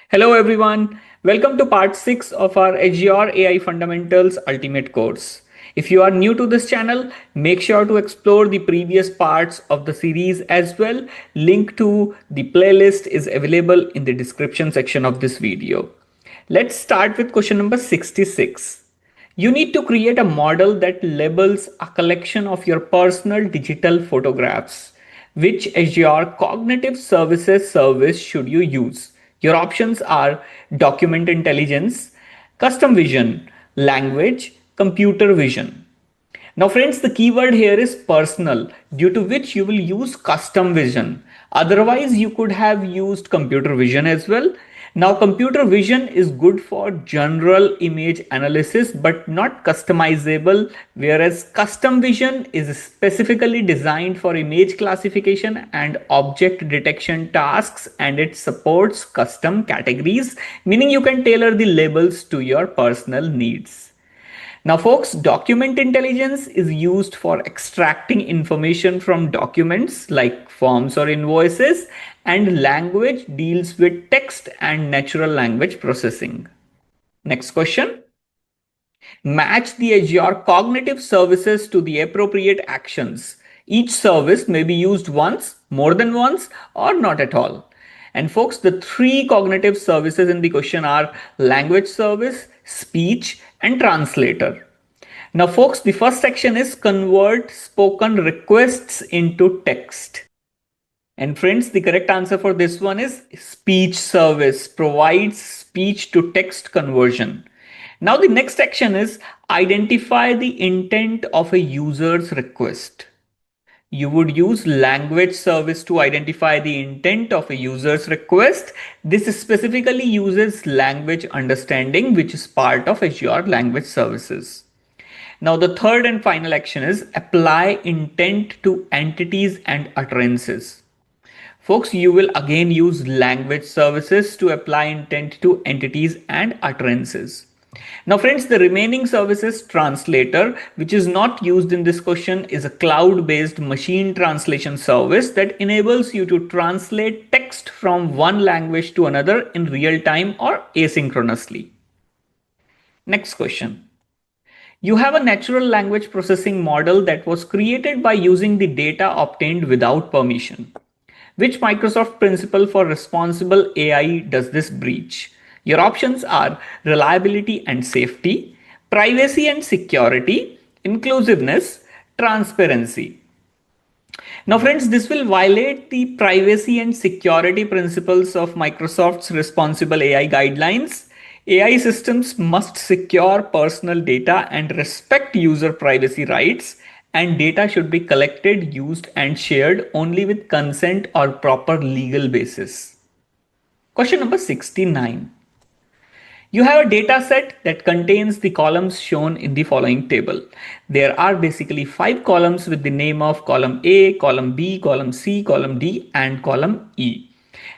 Hello everyone, welcome to part 6 of our Azure AI Fundamentals Ultimate course. If you are new to this channel, make sure to explore the previous parts of the series as well. Link to the playlist is available in the description section of this video. Let's start with question number 66. You need to create a model that labels a collection of your personal digital photographs. Which Azure Cognitive Services service should you use? Your options are document intelligence, custom vision, language, computer vision. Now friends, the keyword here is personal, due to which you will use custom vision. Otherwise, you could have used computer vision as well. Now, computer vision is good for general image analysis, but not customizable, whereas custom vision is specifically designed for image classification and object detection tasks, and it supports custom categories, meaning you can tailor the labels to your personal needs. Now, folks, document intelligence is used for extracting information from documents like forms or invoices, and language deals with text and natural language processing. Next question. Match the Azure Cognitive Services to the appropriate actions. Each service may be used once, more than once, or not at all. And folks, the three cognitive services in the question are language service, speech, and translator. Now, folks, the first section is convert spoken requests into text. And friends, the correct answer for this one is speech service provides speech to text conversion. Now, the next section is identify the intent of a user's request. You would use language service to identify the intent of a user's request. This specifically uses language understanding, which is part of Azure language services. Now, the third and final action is apply intent to entities and utterances. Folks, you will again use language services to apply intent to entities and utterances. Now, friends, the remaining services translator, which is not used in this question, is a cloud-based machine translation service that enables you to translate text from one language to another in real time or asynchronously. Next question. You have a natural language processing model that was created by using the data obtained without permission. Which Microsoft principle for responsible AI does this breach? Your options are reliability and safety, privacy and security, inclusiveness, transparency. Now, friends, this will violate the privacy and security principles of Microsoft's responsible AI guidelines. AI systems must secure personal data and respect user privacy rights, and data should be collected, used, and shared only with consent or proper legal basis. Question number 69. You have a data set that contains the columns shown in the following table. There are basically 5 columns with the name of column A, column B, column C, column D, and column E.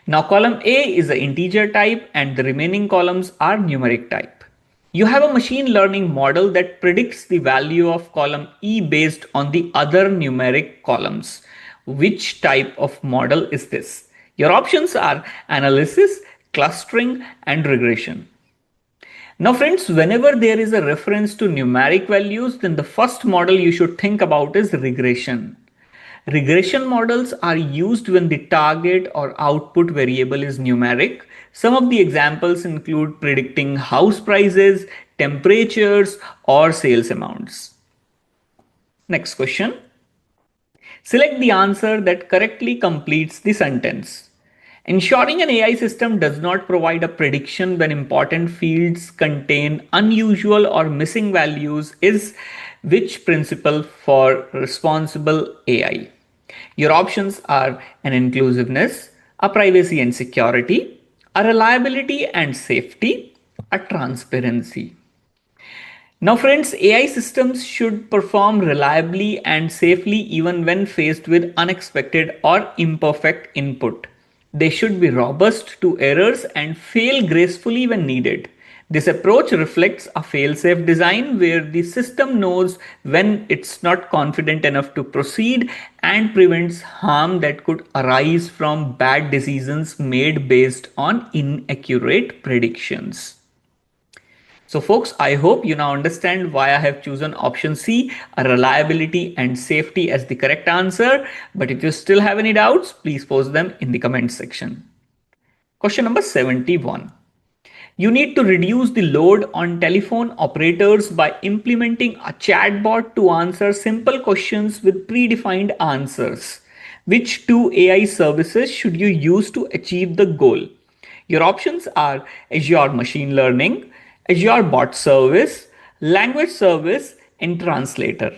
Now, column A is the integer type and the remaining columns are numeric type. You have a machine learning model that predicts the value of column E based on the other numeric columns. Which type of model is this? Your options are analysis, clustering, and regression. Now friends, whenever there is a reference to numeric values, then the first model you should think about is regression. Regression models are used when the target or output variable is numeric. Some of the examples include predicting house prices, temperatures, or sales amounts. Next question. Select the answer that correctly completes the sentence. Ensuring an AI system does not provide a prediction when important fields contain unusual or missing values is which principle for responsible AI? Your options are an inclusiveness, a privacy and security, a reliability and safety, a transparency. Now, friends, AI systems should perform reliably and safely even when faced with unexpected or imperfect input. They should be robust to errors and fail gracefully when needed. This approach reflects a fail-safe design where the system knows when it's not confident enough to proceed and prevents harm that could arise from bad decisions made based on inaccurate predictions. So folks, I hope you now understand why I have chosen option C, a reliability and safety as the correct answer. But if you still have any doubts, please post them in the comment section. Question number 71. You need to reduce the load on telephone operators by implementing a chatbot to answer simple questions with predefined answers. Which two AI services should you use to achieve the goal? Your options are Azure Machine Learning, Azure Bot Service, Language Service, and Translator.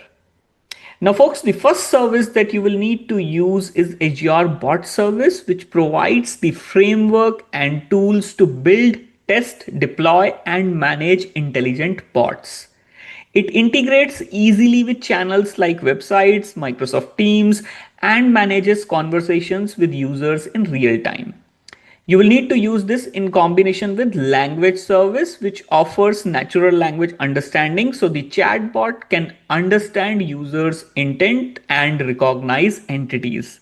Now, folks, the first service that you will need to use is Azure Bot Service, which provides the framework and tools to build, test, deploy, and manage intelligent bots. It integrates easily with channels like websites, Microsoft Teams, and manages conversations with users in real time. You will need to use this in combination with language service, which offers natural language understanding. So the chatbot can understand users' intent and recognize entities.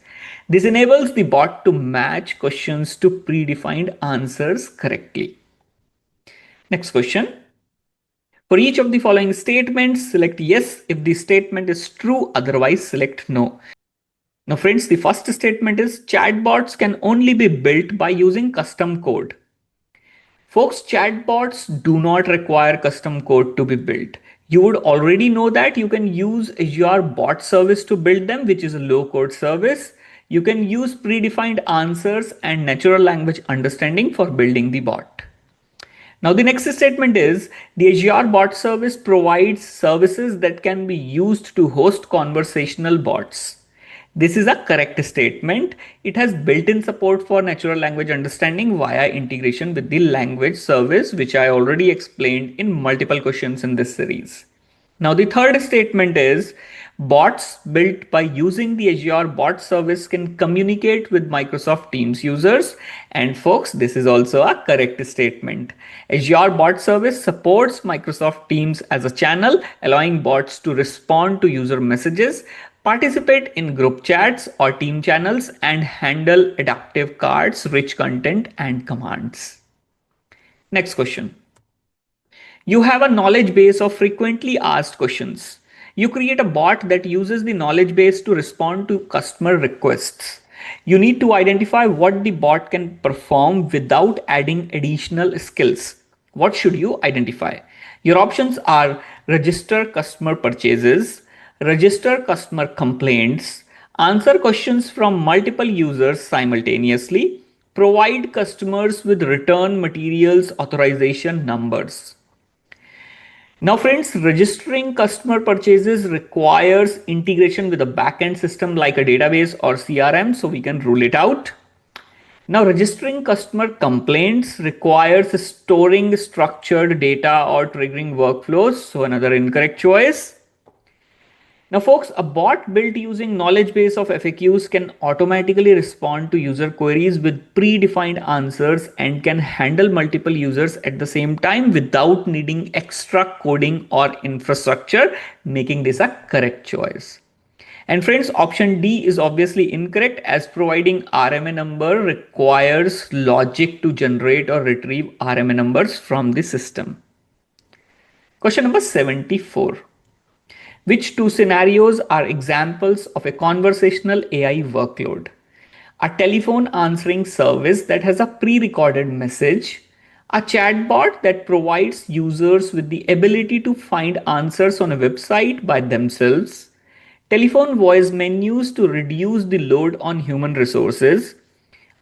This enables the bot to match questions to predefined answers correctly. Next question. For each of the following statements, select yes if the statement is true, otherwise select no. Now friends, the first statement is chatbots can only be built by using custom code. Folks, chatbots do not require custom code to be built. You would already know that you can use Azure Bot Service to build them, which is a low code service. You can use predefined answers and natural language understanding for building the bot. Now the next statement is the Azure Bot Service provides services that can be used to host conversational bots. This is a correct statement. It has built-in support for natural language understanding via integration with the language service, which I already explained in multiple questions in this series. Now the third statement is bots built by using the Azure bot service can communicate with Microsoft Teams users. And folks, this is also a correct statement. Azure bot service supports Microsoft Teams as a channel, allowing bots to respond to user messages, participate in group chats or team channels, and handle adaptive cards, rich content, and commands. Next question. You have a knowledge base of frequently asked questions. You create a bot that uses the knowledge base to respond to customer requests. You need to identify what the bot can perform without adding additional skills. What should you identify? Your options are register customer purchases, register customer complaints, answer questions from multiple users simultaneously, provide customers with return materials authorization numbers. Now friends, registering customer purchases requires integration with a backend system like a database or CRM, so we can rule it out. Now registering customer complaints requires storing structured data or triggering workflows, so another incorrect choice. Now folks, a bot built using knowledge base of FAQs can automatically respond to user queries with predefined answers and can handle multiple users at the same time without needing extra coding or infrastructure, making this a correct choice. And friends, option D is obviously incorrect, as providing RMA number requires logic to generate or retrieve RMA numbers from the system. Question number 74. Which two scenarios are examples of a conversational AI workload? A telephone answering service that has a pre-recorded message, a chatbot that provides users with the ability to find answers on a website by themselves, telephone voice menus to reduce the load on human resources,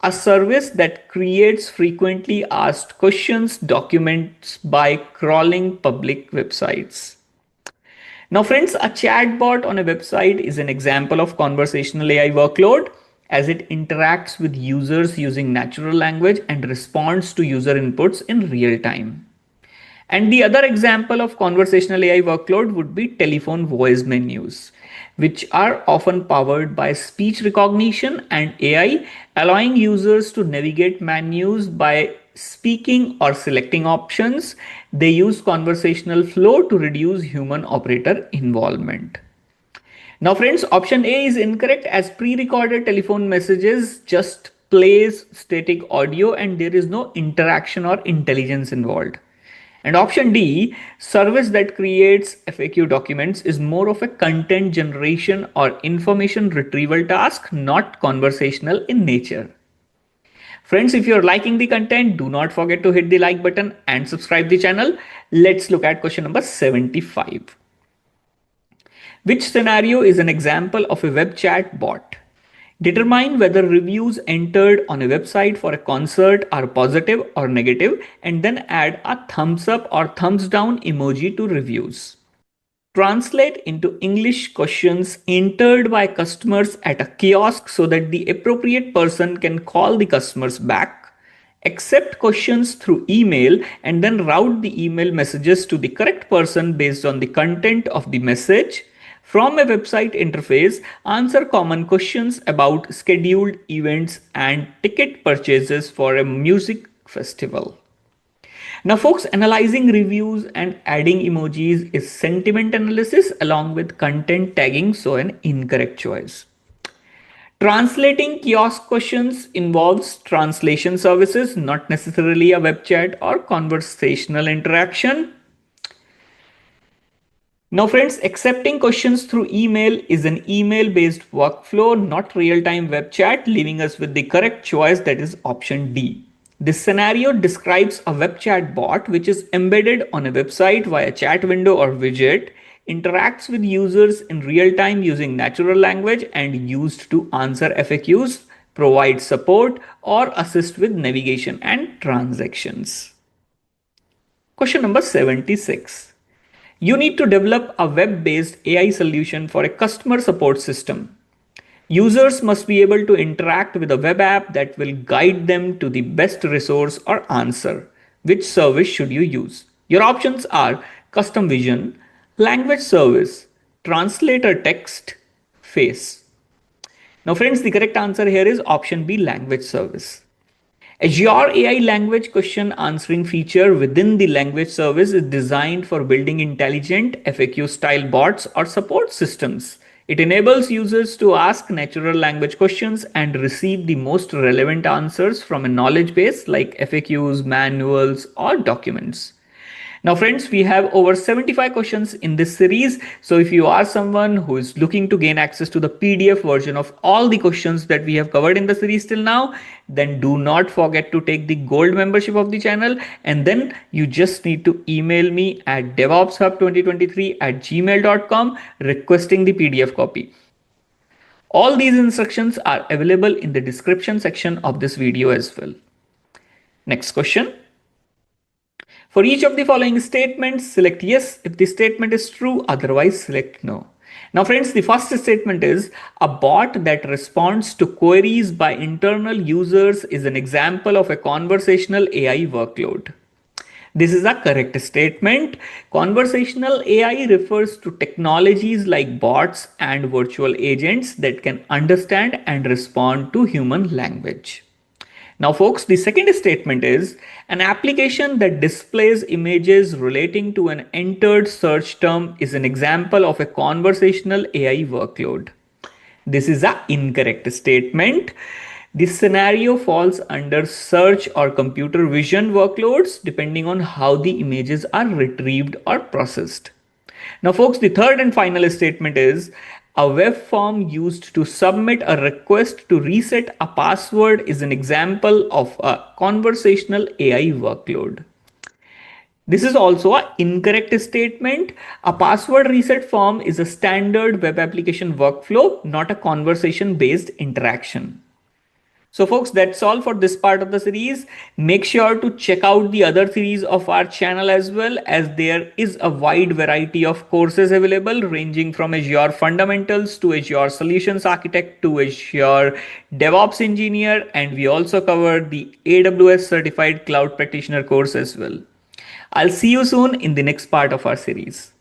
a service that creates frequently asked questions documents by crawling public websites. Now friends, a chatbot on a website is an example of conversational AI workload, as it interacts with users using natural language and responds to user inputs in real time. And the other example of conversational AI workload would be telephone voice menus, which are often powered by speech recognition and AI, allowing users to navigate menus by speaking or selecting options. They use conversational flow to reduce human operator involvement. Now, friends, option A is incorrect as pre-recorded telephone messages just plays static audio and there is no interaction or intelligence involved. And option D, service that creates FAQ documents is more of a content generation or information retrieval task, not conversational in nature. Friends, if you're liking the content, do not forget to hit the like button and subscribe the channel. Let's look at question number 75. Which scenario is an example of a web chat bot? Determine whether reviews entered on a website for a concert are positive or negative, and then add a thumbs up or thumbs down emoji to reviews. Translate into English questions entered by customers at a kiosk so that the appropriate person can call the customers back. Accept questions through email and then route the email messages to the correct person based on the content of the message. From a website interface, answer common questions about scheduled events and ticket purchases for a music festival. Now, folks, analyzing reviews and adding emojis is sentiment analysis along with content tagging, so an incorrect choice. Translating kiosk questions involves translation services, not necessarily a web chat or conversational interaction. Now, friends, accepting questions through email is an email based workflow, not real time web chat, leaving us with the correct choice, that is option D. This scenario describes a web chat bot which is embedded on a website via chat window or widget, interacts with users in real time using natural language, and used to answer FAQs, provide support, or assist with navigation and transactions. Question number 76. You need to develop a web-based AI solution for a customer support system. Users must be able to interact with a web app that will guide them to the best resource or answer. Which service should you use? Your options are custom vision, language service, translator text, face. Now friends, the correct answer here is option B, language service. Azure AI language question answering feature within the language service is designed for building intelligent FAQ style bots or support systems. It enables users to ask natural language questions and receive the most relevant answers from a knowledge base like FAQs, manuals, or documents. Now, friends, we have over 75 questions in this series. So if you are someone who is looking to gain access to the PDF version of all the questions that we have covered in the series till now, then do not forget to take the gold membership of the channel. And then you just need to email me at devopshub2023@gmail.com requesting the PDF copy. All these instructions are available in the description section of this video as well. Next question. For each of the following statements, select yes if the statement is true, otherwise select no. Now friends, the first statement is a bot that responds to queries by internal users is an example of a conversational AI workload. This is a correct statement. Conversational AI refers to technologies like bots and virtual agents that can understand and respond to human language. Now, folks, the second statement is an application that displays images relating to an entered search term is an example of a conversational AI workload. This is an incorrect statement. This scenario falls under search or computer vision workloads depending on how the images are retrieved or processed. Now, folks, the third and final statement is a web form used to submit a request to reset a password is an example of a conversational AI workload. This is also an incorrect statement. A password reset form is a standard web application workflow, not a conversation-based interaction. So folks, that's all for this part of the series. Make sure to check out the other series of our channel as well, as there is a wide variety of courses available ranging from Azure Fundamentals to Azure Solutions Architect to Azure DevOps Engineer, and we also cover the AWS Certified Cloud Practitioner course as well. I'll see you soon in the next part of our series.